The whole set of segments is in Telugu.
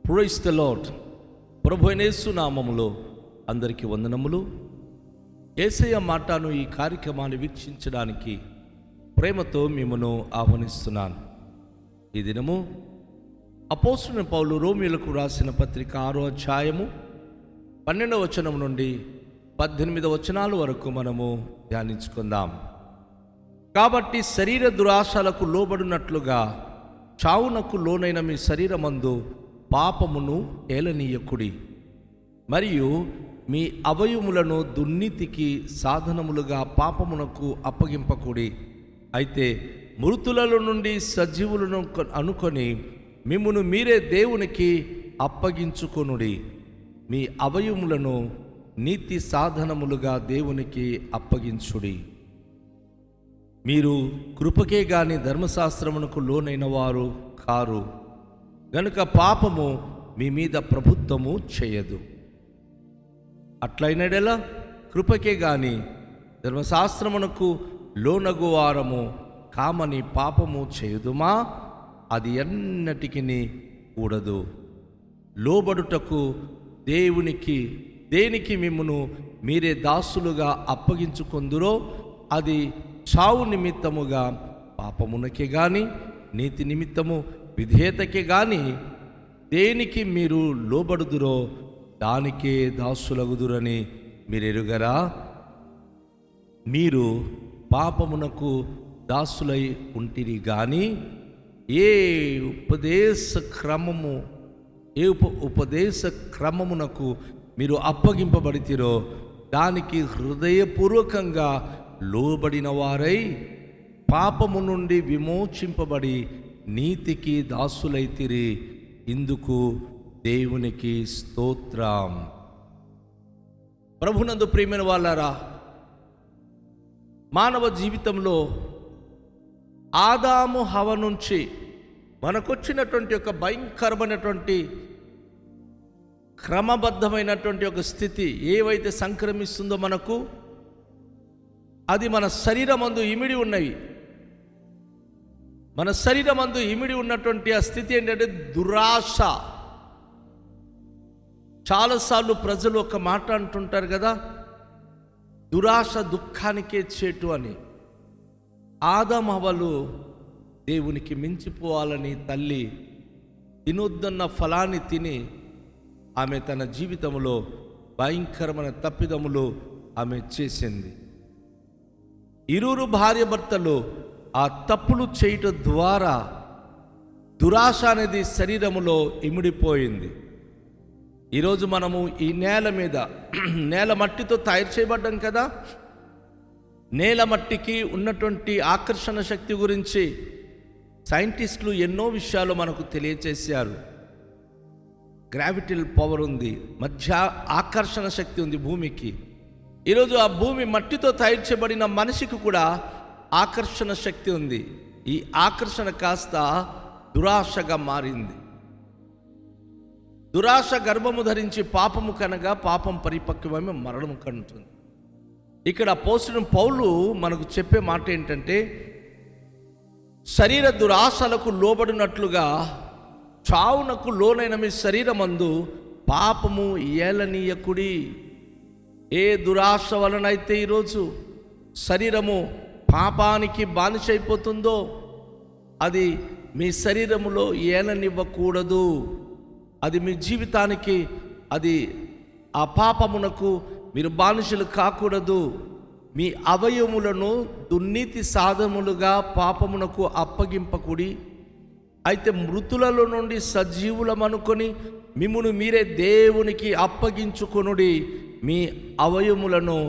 Praise the lord. ప్రభు అయిన యేసు నామములో అందరికీ వందనములు. యేసయ్య మాటను ఈ కార్యక్రమాన్ని వీక్షించడానికి ప్రేమతో మిమ్మను ఆహ్వానిస్తున్నాను. ఈ దినము అపోస్తలుడైన పౌలు రోమీయులకు రాసిన పత్రిక 6వ అధ్యాయము 12వ వచనం నుండి 18వ వచనాల వరకు మనము ధ్యానించుకుందాం. కాబట్టి శరీర దురాశలకు లోబడినట్లుగా చావునకు లోనైన మీ శరీరమందు పాపమును ఏలనీయకుడి, మరియు మీ అవయములను దుర్నీతికి సాధనములుగా పాపమునకు అప్పగింపకుడి. అయితే మృతులలో నుండి సజీవులను అనుకొని మిమ్మును మీరే దేవునికి అప్పగించుకొనుడి. మీ అవయములను నీతి సాధనములుగా దేవునికి అప్పగించుడి. మీరు కృపకే గాని ధర్మశాస్త్రమునకు లోనైన వారు కారు గనుక పాపము మీ మీద ప్రభుత్వము చేయదు. అట్లయినడెలా కృపకే గాని ధర్మశాస్త్రమునకు లోనగు వారము కామని పాపము చేయుదుమా? అది ఎన్నటికి కూడదు. లోబడుటకు దేనికి మిమ్మును మీరే దాసులుగా అప్పగించుకొందురో అది చావు నిమిత్తముగా పాపమునకే గాని నీతి నిమిత్తము విధేయతకే గాని దేనికి మీరు లోబడుదురో దానికే దాసులగుదురని మీరు ఎరుగరా? మీరు పాపమునకు దాసులై ఉంటిరి గాని ఏ ఉపదేశ క్రమమునకు మీరు అప్పగింపబడితిరో దానికి హృదయపూర్వకంగా లోబడిన వారై పాపము నుండి విమోచింపబడి నీతికి దాసులైతిరి. ఇందుకు దేవునికి స్తోత్రం. ప్రభునందు ప్రియమైన వాళ్ళారా, మానవ జీవితంలో ఆదాము హవ్వ నుంచి మనకొచ్చినటువంటి ఒక భయంకరమైనటువంటి క్రమబద్ధమైనటువంటి ఒక స్థితి ఏవైతే సంక్రమిస్తుందో మనకు, అది మన శరీరమందు ఇమిడి ఉన్నవి. మన శరీరమందు ఇమిడి ఉన్నటువంటి ఆ స్థితి ఏంటంటే దురాశ. చాలాసార్లు ప్రజలు ఒక మాట అంటుంటారు కదా, దురాశ దుఃఖానికే చేటు అని. ఆదాము హవ్వలు దేవునికి మించిపోవాలని తల్లి తినొద్దన్న ఫలాన్ని తిని ఆమె తన జీవితంలో భయంకరమైన తప్పిదములు ఆమె చేసింది. ఇరువురు భార్యాభర్తలు ఆ తప్పులు చేయటం ద్వారా దురాశ అనేది శరీరములో ఇమిడిపోయింది. ఈరోజు మనము ఈ నేల మట్టితో తయారు చేయబడ్డాం కదా. నేల మట్టికి ఉన్నటువంటి ఆకర్షణ శక్తి గురించి సైంటిస్టులు ఎన్నో విషయాలు మనకు తెలియచేశారు. గ్రావిటల్ పవర్ ఉంది, మధ్య ఆకర్షణ శక్తి ఉంది భూమికి. ఈరోజు ఆ భూమి మట్టితో తయారు చేయబడిన మనిషికి కూడా ఆకర్షణ శక్తి ఉంది. ఈ ఆకర్షణ కాస్త దురాశగా మారింది. దురాశ గర్భము ధరించి పాపము కనగా పాపం పరిపక్వమే మరణము కంటుంది. ఇక్కడ అపోస్తలుడైన పౌలు మనకు చెప్పే మాట ఏంటంటే, శరీర దురాశలకు లోబడినట్లుగా చావునకు లోనైన మీ శరీరమందు పాపము ఏలనీయకుడి. ఏ దురాశ వలనైతే ఈరోజు శరీరము పాపానికి బానిసైపోతుందో అది మీ శరీరములో ఏలనివ్వకూడదు. అది మీ జీవితానికి, అది ఆ పాపమునకు మీరు బానిసలు కాకూడదు. మీ అవయములను దుర్నీతి సాధనములుగా పాపమునకు అప్పగింపకుడి. అయితే మృతులలో నుండి సజీవులమనుకొని మిమ్మును మీరే దేవునికి అప్పగించుకొనుడి. మీ అవయములను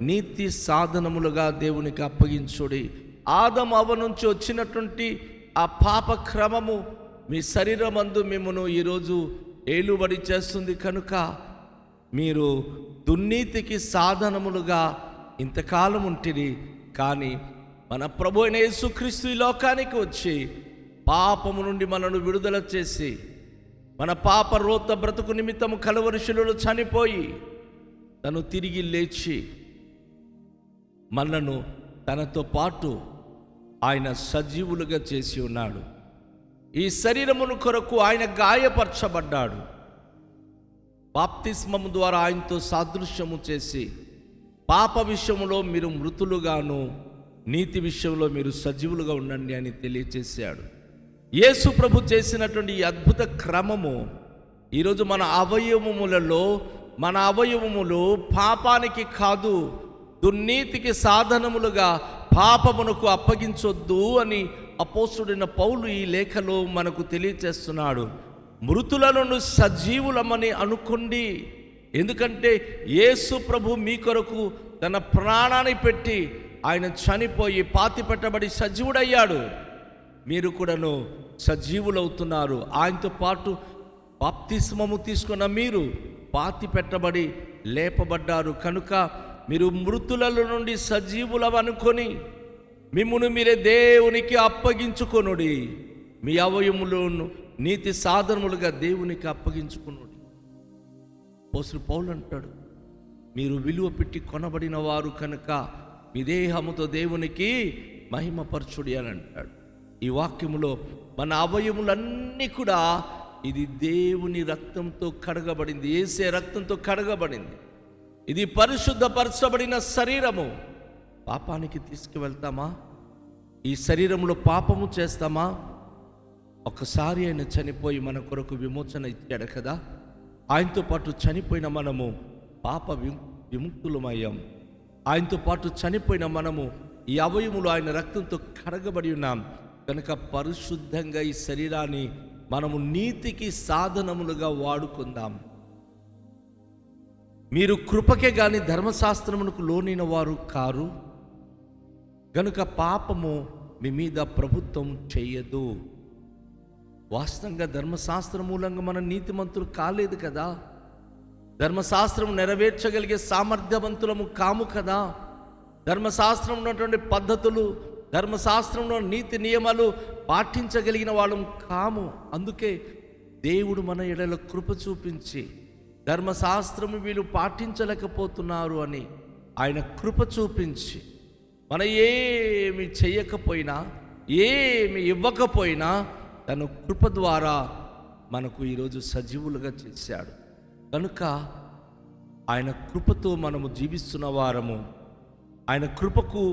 నీతి సాధనములుగా దేవునికి అప్పగించుడి. ఆదాము హవ్వ నుంచి వచ్చినటువంటి ఆ పాప క్రమము మీ శరీరమందు మిమ్మును ఈరోజు ఏలుబడి చేస్తుంది. కనుక మీరు దుర్నీతికి సాధనములుగా ఇంతకాలం ఉంటిరి. కానీ మన ప్రభు అయిన యేసుక్రీస్తు ఈ లోకానికి వచ్చి పాపము నుండి మనను విడుదల చేసి మన పాప రోత బ్రతుకు నిమిత్తము కలువరి శిలువలో చనిపోయి తను తిరిగి లేచి మనను తనతో పాటు ఆయన సజీవులుగా చేసి ఉన్నాడు. ఈ శరీరమును కొరకు ఆయన గాయపరచబడ్డాడు. బాప్తిస్మము ద్వారా ఆయనతో సాదృశ్యము చేసి, పాప విషయంలో మీరు మృతులుగాను, నీతి విషయంలో మీరు సజీవులుగా ఉండండి అని తెలియచేశాడు. యేసు ప్రభు చేసినటువంటి ఈ అద్భుత క్రమము ఈరోజు మన అవయవములు పాపానికి కాదు, దుర్నీతికి సాధనములుగా పాపమునకు అప్పగించొద్దు అని అపోస్తుడైన పౌలు ఈ లేఖలో మనకు తెలియచేస్తున్నాడు. మృతులను సజీవులమని అనుకోండి. ఎందుకంటే యేసు ప్రభు మీ కొరకు తన ప్రాణాన్ని పెట్టి ఆయన చనిపోయి పాతి పెట్టబడి సజీవుడయ్యాడు. మీరు కూడాను సజీవులవుతున్నారు. ఆయనతో పాటు బాప్తిస్మము తీసుకున్న మీరు పాతి పెట్టబడి లేపబడ్డారు. కనుక మీరు మృతులలో నుండి సజీవులవనుకొని మిమ్మును మీరే దేవునికి అప్పగించుకొనుడి. మీ అవయములను నీతి సాధనములుగా దేవునికి అప్పగించుకొనుడి. అపోస్తలుడు పౌలు అంటాడు, మీరు విలువ పెట్టి కొనబడిన వారు కనుక మీ దేహముతో దేవునికి మహిమపరచుడి అని అంటాడు. ఈ వాక్యములో మన అవయములన్నీ కూడా ఇది దేవుని రక్తంతో కడగబడింది, యేసే రక్తంతో కడగబడింది. ఇది పరిశుద్ధపరచబడిన శరీరము. పాపానికి తీసుకువెళ్తామా? ఈ శరీరంలో పాపము చేస్తామా? ఒకసారి ఆయన చనిపోయి మన కొరకు విమోచన ఇచ్చాడు కదా. ఆయనతో పాటు చనిపోయిన మనము పాప విముక్తులమయ్యాం. ఆయనతో పాటు చనిపోయిన మనము ఈ అవయములు ఆయన రక్తంతో కడగబడి ఉన్నాం. కనుక పరిశుద్ధంగా ఈ శరీరాన్ని మనము నీతికి సాధనములుగా వాడుకుందాం. మీరు కృపకే గాని ధర్మశాస్త్రమునకు లోనైన వారు కారు, గనుక పాపము మీ మీద ప్రభుత్వం చేయదు. వాస్తవంగా ధర్మశాస్త్రం మూలంగా మనం నీతిమంతులు కాలేదు కదా. ధర్మశాస్త్రం నెరవేర్చగలిగే సామర్థ్యవంతులము కాము కదా. ధర్మశాస్త్రం ఉన్నటువంటి పద్ధతులు, ధర్మశాస్త్రంలో నీతి నియమాలు పాటించగలిగిన వాళ్ళం కాము. అందుకే దేవుడు మన ఎడల కృప చూపించి ధర్మశాస్త్రము వీళ్ళు పాటించలేకపోతున్నారు అని ఆయన కృప చూపించి మన ఏమి చేయకపోయినా, ఏమి ఇవ్వకపోయినా తన కృప ద్వారా మనకు ఈరోజు సజీవులుగా చేశాడు. కనుక ఆయన కృపతో మనము జీవిస్తున్న వారము, ఆయన కృపకు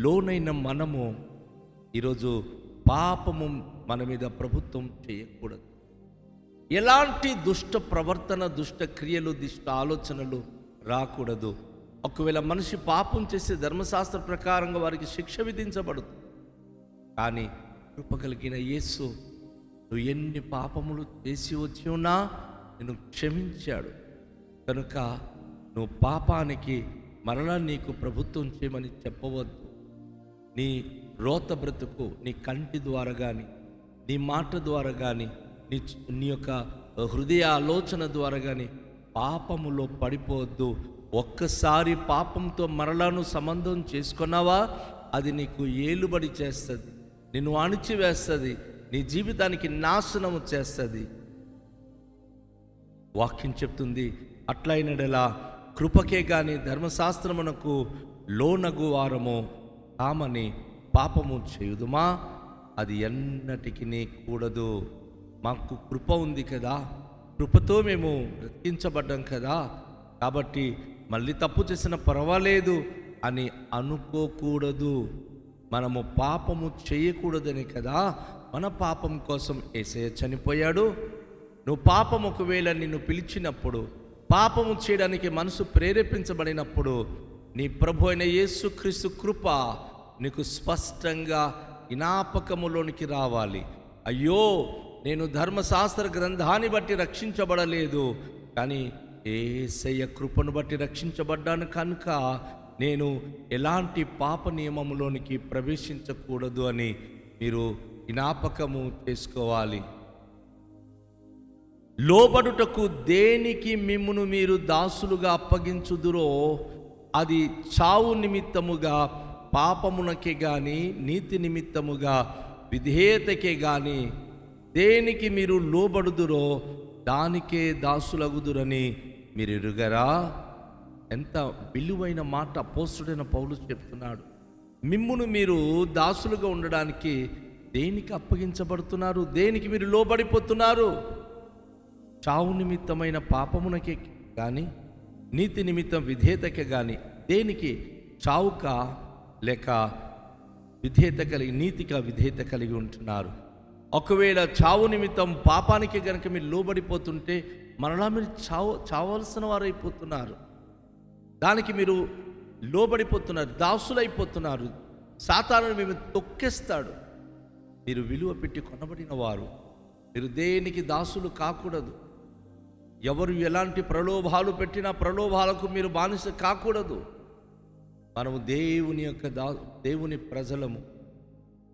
లోనైన మనము ఈరోజు పాపము మన మీద ప్రభుత్వం చేయకూడదు. ఎలాంటి దుష్ట ప్రవర్తన, దుష్ట క్రియలు, దుష్ట ఆలోచనలు రాకూడదు. ఒకవేళ మనిషి పాపం చేసే ధర్మశాస్త్ర ప్రకారంగా వారికి శిక్ష విధించబడుతుంది. కానీ కృప కలిగిన యేసు నువ్వు ఎన్ని పాపములు చేసి వచ్చి ఉన్నా నేను క్షమించాడు. కనుక నువ్వు పాపానికి మరలా నీకు ప్రభుత్వం చేయమని చెప్పవద్దు. నీ రోత బ్రతుకు నీ కంటి ద్వారా కానీ, నీ మాట ద్వారా కానీ, నీ యొక్క హృదయ ఆలోచన ద్వారా కానీ పాపములో పడిపోవద్దు. ఒక్కసారి పాపంతో మరలాను సంబంధం చేసుకున్నావా, అది నీకు ఏలుబడి చేస్తుంది, నిన్ను అణిచివేస్తుంది, నీ జీవితానికి నాశనము చేస్తుంది. వాక్యం చెప్తుంది, అట్లయినడలా కృపకే గాని ధర్మశాస్త్రమునకు లోనగు వారము కామని పాపము చేయుదుమా? అది ఎన్నటికి కూడదు. మాకు కృప ఉంది కదా, కృపతో మేము రక్షించబడ్డాం కదా, కాబట్టి మళ్ళీ తప్పు చేసిన పర్వాలేదు అని అనుకోకూడదు. మనము పాపము చేయకూడదని కదా మన పాపం కోసం యేసయ్య చనిపోయాడు. నువ్వు పాపం ఒకవేళ నిన్ను పిలిచినప్పుడు, పాపము చేయడానికి మనసు ప్రేరేపించబడినప్పుడు నీ ప్రభు అయిన యేసుక్రీస్తు కృప నీకు స్పష్టంగా జ్ఞాపకములోనికి రావాలి. అయ్యో, నేను ధర్మశాస్త్ర గ్రంథాన్ని బట్టి రక్షించబడలేదు, కానీ యేసయ్య కృపను బట్టి రక్షించబడ్డాను. కనుక నేను ఎలాంటి పాప నియమములోనికి ప్రవేశించకూడదు అని మీరు జ్ఞాపకము చేసుకోవాలి. లోబడుటకు దేనికి మిమ్మును మీరు దాసులుగా అప్పగించుదురో అది చావు నిమిత్తముగా, పాపమునకే గాని నీతి నిమిత్తముగా విధేయతకే గాని దేనికి మీరు లోబడుదురో దానికే దాసులగుదురని మీరు ఎరుగరా? ఎంత విలువైన మాట అపోస్తలుడైన పౌలు చెప్తున్నాడు. మిమ్మును మీరు దాసులుగా ఉండడానికి దేనికి అప్పగించబడుతున్నారు? దేనికి మీరు లోబడిపోతున్నారు? చావు నిమిత్తమైన పాపమునకే కానీ నీతి నిమిత్తం విధేయతకే కానీ దేనికి చావుక లేక విధేయత కలిగి నీతిగా విధేయత కలిగి ఉంటున్నారు? ఒకవేళ చావు నిమిత్తం పాపానికి కనుక మీరు లోబడిపోతుంటే మరలా మీరు చావలసిన వారు అయిపోతున్నారు. దానికి మీరు లోబడిపోతున్నారు, దాసులైపోతున్నారు. సాతానుడు మేము తొక్కేస్తాడు. మీరు విలువ పెట్టి కొనబడిన వారు. మీరు దేనికి దాసులు కాకూడదు. ఎవరు ఎలాంటి ప్రలోభాలు పెట్టినా ప్రలోభాలకు మీరు బానిస కాకూడదు. మనము దేవుని యొక్క దేవుని ప్రజలము.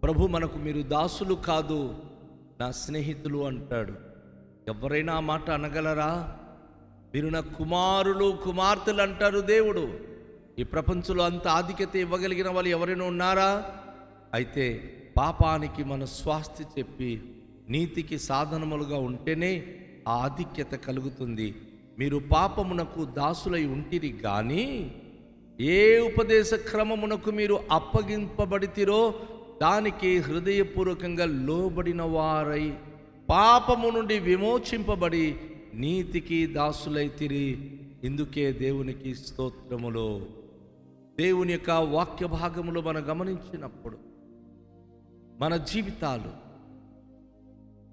ప్రభు మనకు మీరు దాసులు కాదు, నా స్నేహితులు అంటాడు. ఎవరైనా ఆ మాట అనగలరా? మీరు నా కుమారులు కుమార్తెలు అంటారు దేవుడు. ఈ ప్రపంచంలో అంత ఆధిక్యత ఇవ్వగలిగిన వాళ్ళు ఎవరైనా ఉన్నారా? అయితే పాపానికి మన స్వాస్థ్య చెప్పి నీతికి సాధనములుగా ఉంటేనే ఆ ఆధిక్యత కలుగుతుంది. మీరు పాపమునకు దాసులై ఉంటిరి కానీ ఏ ఉపదేశ క్రమమునకు మీరు అప్పగింపబడితిరో దానికి హృదయపూర్వకంగా లోబడిన వారై పాపము నుండి విమోచింపబడి నీతికి దాసులైతిరి. ఇందుకే దేవునికి స్తోత్రములో. దేవుని యొక్క వాక్య భాగములో మనం గమనించినప్పుడు మన జీవితాలు,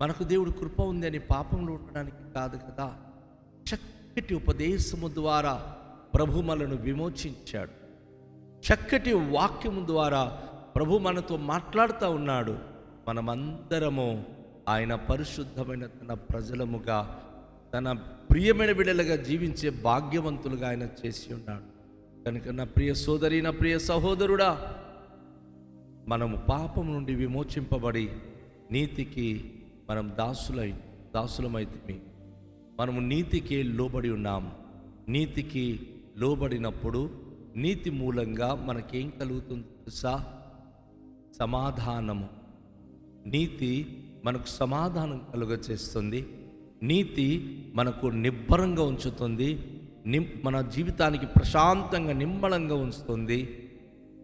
మనకు దేవుడు కృప ఉందని పాపంలో ఉండడానికి కాదు కదా. చక్కటి ఉపదేశము ద్వారా ప్రభు మనను విమోచించాడు. చక్కటి వాక్యము ద్వారా ప్రభు మనతో మాట్లాడుతూ ఉన్నాడు. మనమందరము ఆయన పరిశుద్ధమైన తన ప్రజలముగా, తన ప్రియమైన బిడ్డలుగా జీవించే భాగ్యవంతులుగా ఆయన చేసి ఉన్నాడు. కనుక నా ప్రియ సోదరి, నా ప్రియ సహోదరుడా, మనము పాపం నుండి విమోచింపబడి నీతికి మనం దాసులమైతే మనము నీతికి లోబడి ఉన్నాం. నీతికి లోబడినప్పుడు నీతి మూలంగా మనకేం కలుగుతుంది తెలుసా? సమాధానము. నీతి మనకు సమాధానం కలుగచేస్తుంది. నీతి మనకు నిబ్బరంగా ఉంచుతుంది. మన జీవితానికి ప్రశాంతంగా నిమ్మలంగా ఉంచుతుంది.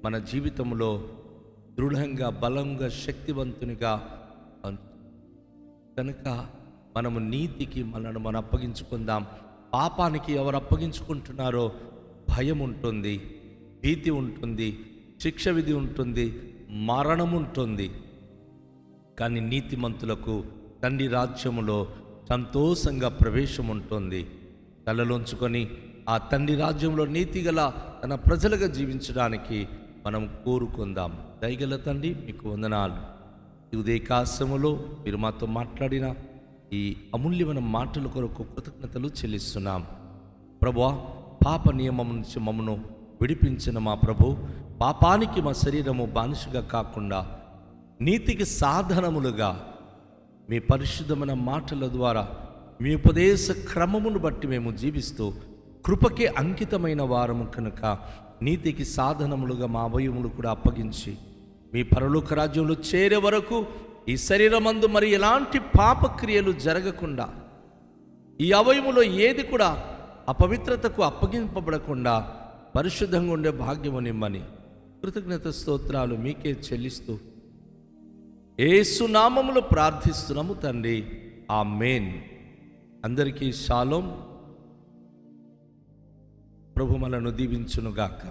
మన జీవితంలో దృఢంగా, బలంగా, శక్తివంతునిగా. కనుక మనము నీతికి మనం అప్పగించుకుందాం. పాపానికి ఎవరు అప్పగించుకుంటున్నారో భయం ఉంటుంది, భీతి ఉంటుంది, శిక్ష విధి ఉంటుంది, మరణం ఉంటుంది. కానీ నీతిమంతులకు తండ్రి రాజ్యములో సంతోషంగా ప్రవేశం ఉంటుంది. తలలోంచుకొని ఆ తండ్రి రాజ్యంలో నీతిగల తన ప్రజలుగా జీవించడానికి మనం కోరుకుందాం. దయగల తండ్రి, మీకు వందనాలు. ఈ ఉదయకాశములో మీరు మాతో మాట్లాడిన ఈ అమూల్యమైన మాటల కొరకు కృతజ్ఞతలు చెల్లిస్తున్నాం. ప్రభువా, పాప నియమం నుంచి మమ్మను విడిపించిన మా ప్రభు, పాపానికి మా శరీరము బానిసగా కాకుండా నీతికి సాధనములుగా మీ పరిశుద్ధమైన మాటల ద్వారా మీ ఉపదేశ క్రమమును బట్టి మేము జీవిస్తూ కృపకి అంకితమైన వారము కనుక నీతికి సాధనములుగా మా అవయములు కూడా అప్పగించి మీ పరలోక రాజ్యంలో చేరే వరకు ఈ శరీరమందు మరి ఎలాంటి పాపక్రియలు జరగకుండా, ఈ అవయములో ఏది కూడా అపవిత్రతకు అప్పగింపబడకుండా పరిశుద్ధంగా ఉండే భాగ్యము నిమ్మని కృతజ్ఞత స్తోత్రాలు మీకే చెల్లిస్తూ యేసు నామములో ప్రార్థిస్తున్నాము తండ్రి, ఆమేన్. అందరికీ షాలోం. ప్రభు మనను దీవించునుగాక.